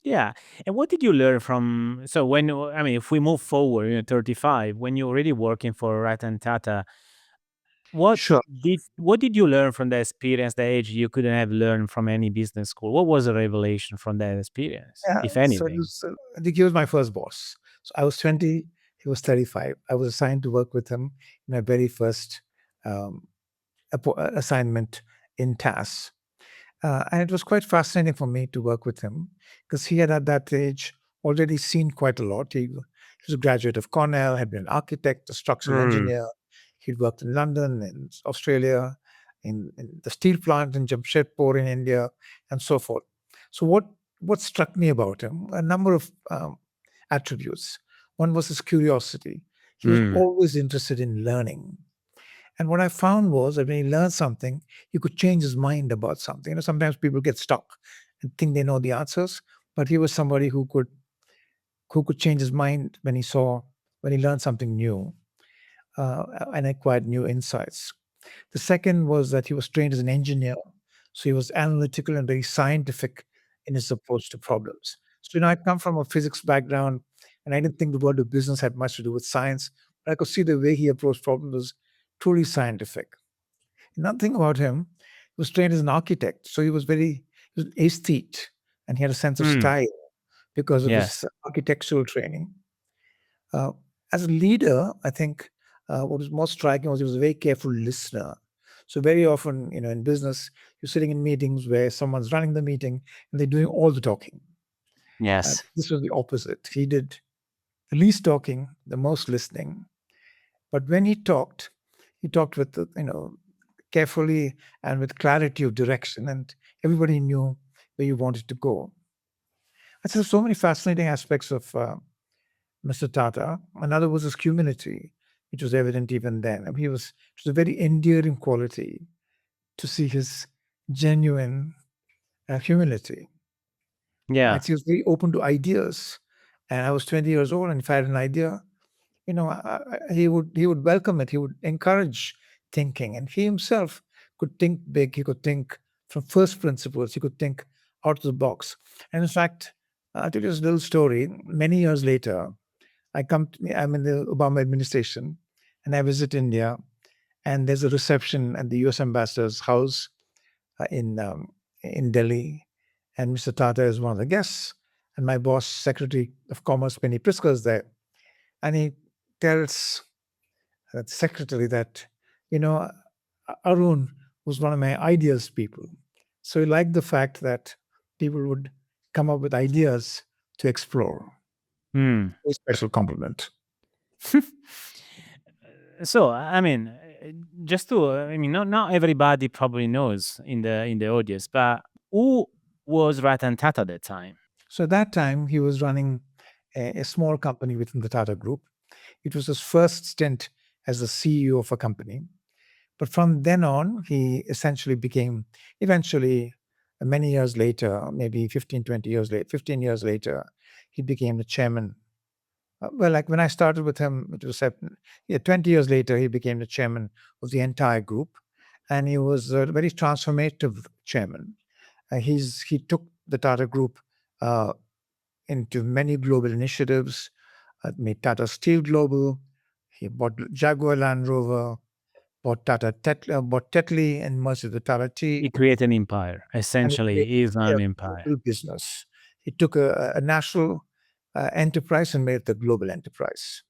Yeah. And what did you learn from so when I mean, if we move forward, 35, when you're already working for Ratan Tata, what Sure. what did you learn from that experience, the age you couldn't have learned from any business school? What was the revelation from that experience, Yeah, if so it anything? was, I think he was my first boss. So I was 20, he was 35. I was assigned to work with him in my very first um, assignment in TAS. And it was quite fascinating for me to work with him because he had at that age already seen quite a lot. He was a graduate of Cornell, had been an architect, a structural Mm, engineer. He'd worked in London, in Australia, in the steel plant in Jamshedpur in India, and so forth. So what struck me about him? A number of attributes. One was his curiosity. He was mm, always interested in learning. And what I found was that when he learned something, he could change his mind about something. Sometimes people get stuck and think they know the answers, but he was somebody who could change his mind when he learned something new and acquired new insights. The second was that he was trained as an engineer, so he was analytical and very scientific in his approach to problems. So I come from a physics background, and I didn't think the world of business had much to do with science, but I could see the way he approached problems was truly scientific. Another thing about him, he was trained as an architect, so he was an aesthete, and he had a sense of mm. style because of his Yes. architectural training. Uh, as a leader, I think what was most striking was he was a very careful listener. So very often, in business, you're sitting in meetings where someone's running the meeting and they're doing all the talking. Yes. This was the opposite. He did the least talking, the most listening. But when he talked with carefully and with clarity of direction, and everybody knew where you wanted to go. I said so many fascinating aspects of Mr. Tata. Another was his humility, which was evident even then. I mean, it was a very endearing quality to see his genuine humility. Yeah. And he was very open to ideas. And I was 20 years old, and if I had an idea, he would welcome it. He would encourage thinking, and he himself could think big. He could think from first principles. He could think out of the box. And in fact, I'll tell you this little story. Many years later, I'm in the Obama administration, and I visit India, and there's a reception at the U.S. ambassador's house uh, in um, in Delhi, and Mr. Tata is one of the guests, and my boss, Secretary of Commerce Penny Prisker, is there, and he tells the secretary that, you know, Arun was one of my ideas people, so he liked the fact that people would come up with ideas to explore. Mm. A special compliment. So, I mean, just to I mean, not everybody probably knows in the audience, but who was Ratan Tata at that time? So at that time, he was running a small company within the Tata Group. It was his first stint as the CEO of a company. But from then on, he essentially became, eventually, many years later, maybe 15, 20 years later, 15 years later, he became the chairman. Well, like when I started with him, it was yeah, 20 years later, he became the chairman of the entire group. And he was a very transformative chairman. He took the Tata Group uh, into many global initiatives, made Tata Steel global. He bought Jaguar Land Rover, bought Tetley and merged with the Tata He Tea, created an empire. and he Essentially, created he is a an empire. global business. He took a national enterprise and made it a global enterprise.